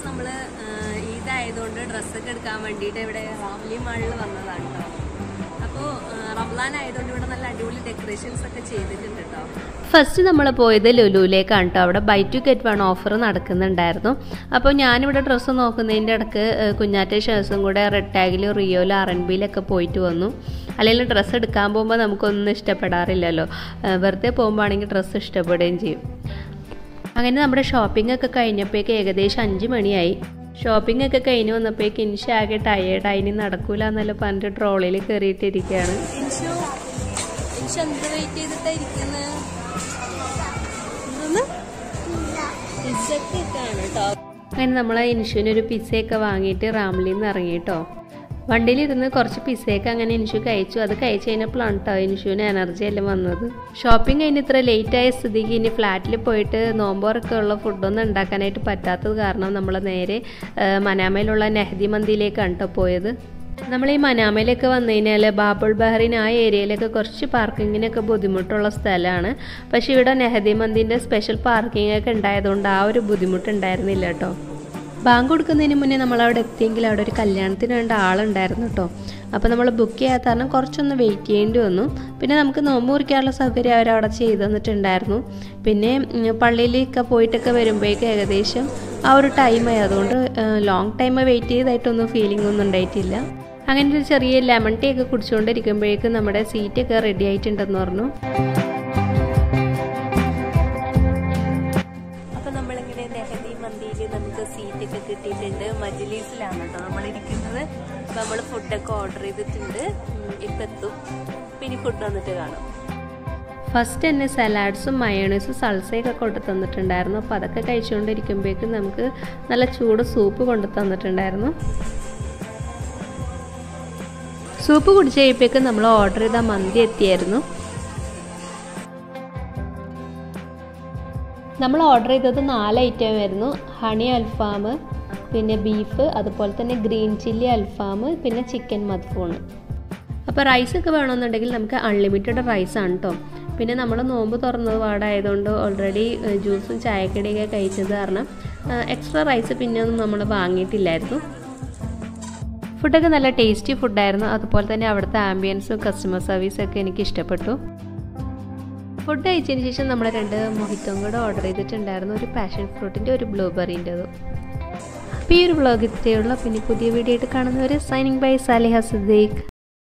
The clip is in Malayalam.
നമ്മൾ ഈദായതുകൊണ്ട് ഡ്രസ്സൊക്കെ എടുക്കാൻ വേണ്ടിയിട്ട് ഇവിടെ റാംലി മാളിൽ വന്നതാണ് കേട്ടോ. അപ്പോൾ റംലാൻ ആയതുകൊണ്ട് ഇവിടെ നല്ല അടിപൊളി ഡെക്കറേഷൻസ് ഒക്കെ ചെയ്തിട്ടുണ്ട് കേട്ടോ. ഫസ്റ്റ് നമ്മൾ പോയത് ലുലുവിലേക്കാണ് കേട്ടോ. അവിടെ buy two get one offer നടക്കുന്നുണ്ടായിരുന്നു. അപ്പോൾ ഞാനിവിടെ ഡ്രസ്സ് നോക്കുന്നതിൻ്റെ ഇടയ്ക്ക് കുഞ്ഞാറ്റ ഷേഴ്സും കൂടെ റെഡ് ടാഗിലും റിയോയിലും R&Bയിലൊക്കെ പോയിട്ട് വന്നു. അല്ലെങ്കിൽ ഡ്രസ്സ് എടുക്കാൻ പോകുമ്പോൾ നമുക്കൊന്നും ഇഷ്ടപ്പെടാറില്ലല്ലോ, വെറുതെ പോകുമ്പോൾ ആണെങ്കിൽ ഡ്രസ്സ് ഇഷ്ടപ്പെടുകയും ചെയ്യും. അങ്ങനെ നമ്മുടെ ഷോപ്പിംഗ് ഒക്കെ കഴിഞ്ഞപ്പോഴേക്ക് ഏകദേശം 5 മണിയായി. ഷോപ്പിംഗ് ഒക്കെ കഴിഞ്ഞ് വന്നപ്പോഴേക്ക് ഇൻഷു ആകെ ടയേർഡായി, ഇനി നടക്കൂല എന്നല്ല പറഞ്ഞിട്ട് ട്രോളിയിൽ കയറിയിട്ടിരിക്കുകയാണ്. അങ്ങനെ നമ്മൾ ഇൻഷുവിനൊരു പിസ്സയൊക്കെ വാങ്ങിയിട്ട് റാംലിയിൽ നിന്ന് ഇറങ്ങി കേട്ടോ. വണ്ടിയിലിരുന്ന് കുറച്ച് പിസ്സയൊക്കെ അങ്ങനെ ഇൻഷു കഴിച്ചു. അത് കഴിച്ച് കഴിഞ്ഞപ്പോഴാണ് കേട്ടോ ഇൻഷുവിന് എനർജി എല്ലാം വന്നത്. ഷോപ്പിംഗ് കഴിഞ്ഞ് ഇത്ര ലേറ്റായ സ്ഥിതിക്ക് ഇനി ഫ്ലാറ്റിൽ പോയിട്ട് നോമ്പോറൊക്കെ ഉള്ള ഫുഡൊന്നും ഉണ്ടാക്കാനായിട്ട് പറ്റാത്തത് കാരണം നമ്മൾ നേരെ മനാമയിലുള്ള നെഹ്ദി മന്തിയിലേക്കാണ് കേട്ടോ പോയത്. നമ്മൾ ഈ മനാമയിലൊക്കെ വന്നു കഴിഞ്ഞാൽ ബാബുൾ ബഹറിൻ ആ ഏരിയയിലൊക്കെ കുറച്ച് പാർക്കിങ്ങിനൊക്കെ ബുദ്ധിമുട്ടുള്ള സ്ഥലമാണ്. പക്ഷേ ഇവിടെ നെഹ്ദി മന്തിൻ്റെ സ്പെഷ്യൽ പാർക്കിംഗ് ഒക്കെ ഉണ്ടായതുകൊണ്ട് ആ ഒരു ബുദ്ധിമുട്ടുണ്ടായിരുന്നില്ല കേട്ടോ. ബാങ്ക് കൊടുക്കുന്നതിന് മുന്നേ നമ്മളവിടെ എത്തിയെങ്കിൽ അവിടെ ഒരു കല്യാണത്തിന് വേണ്ട ആളുണ്ടായിരുന്നു കേട്ടോ. അപ്പോൾ നമ്മൾ ബുക്ക് ചെയ്യാത്ത കാരണം കുറച്ചൊന്ന് വെയിറ്റ് ചെയ്യേണ്ടി വന്നു. പിന്നെ നമുക്ക് നോമ്പ് മുറിക്കാനുള്ള സൗകര്യം അവരവിടെ ചെയ്തു തന്നിട്ടുണ്ടായിരുന്നു. പിന്നെ പള്ളിയിലേക്ക് പോയിട്ടൊക്കെ വരുമ്പോഴേക്ക് ഏകദേശം ആ ഒരു ടൈമായി. അതുകൊണ്ട് ലോങ് ടൈം വെയിറ്റ് ചെയ്തായിട്ടൊന്നും ഫീലിംഗ് ഒന്നും ഉണ്ടായിട്ടില്ല. അങ്ങനെ ഒരു ചെറിയ ലെമൺ ടീ ഒക്കെ കുടിച്ചുകൊണ്ടിരിക്കുമ്പോഴേക്കും നമ്മുടെ സീറ്റൊക്കെ റെഡി ആയിട്ടുണ്ടെന്ന് പറഞ്ഞു. നമുക്ക് സീറ്റൊക്കെ കിട്ടിയിട്ടുണ്ട്. മജ്‌ലിസിലാണ് കേട്ടോ നമ്മളിരിക്കുന്നത്. അപ്പോൾ നമ്മൾ ഫുഡൊക്കെ ഓർഡർ ചെയ്തിട്ടുണ്ട്. ഇപ്പം എത്തും. പിന്നെ ഫുഡ് വന്നിട്ട് കാണാം. ഫസ്റ്റ് തന്നെ സലാഡ്സും മയോണൈസും സൾസയൊക്കെ കൊണ്ടു തന്നിട്ടുണ്ടായിരുന്നു. അപ്പോൾ അതൊക്കെ കഴിച്ചുകൊണ്ടിരിക്കുമ്പോഴേക്കും നമുക്ക് നല്ല ചൂട് സൂപ്പ് കൊണ്ടു തന്നിട്ടുണ്ടായിരുന്നു. സൂപ്പ് കുടിച്ച് കഴിയുമ്പോഴേക്കും നമ്മൾ ഓർഡർ ചെയ്ത മന്തി എത്തിയായിരുന്നു. നമ്മൾ ഓർഡർ ചെയ്തത് 4 ഐറ്റം ആയിരുന്നു. ഹണി അൽഫാം, പിന്നെ ബീഫ്, അതുപോലെ തന്നെ ഗ്രീൻ ചില്ലി അൽഫാം, പിന്നെ ചിക്കൻ മദ്ഫൂൺ. അപ്പോൾ റൈസൊക്കെ വേണമെന്നുണ്ടെങ്കിൽ നമുക്ക് അൺലിമിറ്റഡ് റൈസാണ് കേട്ടോ. പിന്നെ നമ്മൾ നോമ്പ് തുറന്നത് പാടായതുകൊണ്ട് ഓൾറെഡി ജ്യൂസും ചായക്കടിയൊക്കെ കഴിച്ചത് കാരണം എക്സ്ട്രാ റൈസ് പിന്നെ ഒന്നും നമ്മൾ വാങ്ങിയിട്ടില്ലായിരുന്നു. ഫുഡൊക്കെ നല്ല ടേസ്റ്റി ഫുഡായിരുന്നു. അതുപോലെ തന്നെ അവിടുത്തെ ആംബിയൻസും കസ്റ്റമർ സർവീസൊക്കെ എനിക്ക് ഇഷ്ടപ്പെട്ടു. ഫുഡ് കഴിച്ചതിന് ശേഷം നമ്മൾ 2 മൊഹിത്തോം കൂടെ ഓർഡർ ചെയ്തിട്ടുണ്ടായിരുന്നു. ഒരു പാഷൻ ഫ്രൂട്ടിൻ്റെ, ഒരു ബ്ലൂബെറിൻ്റെതും. അപ്പോൾ ഈ ഒരു വ്ളോഗ് ഇത്രയുള്ള. പിന്നെ പുതിയ വീഡിയോ ആയിട്ട് കാണുന്നവർ സൈനിങ് ബൈ സാലിഹ സിദ്ദീഖ്.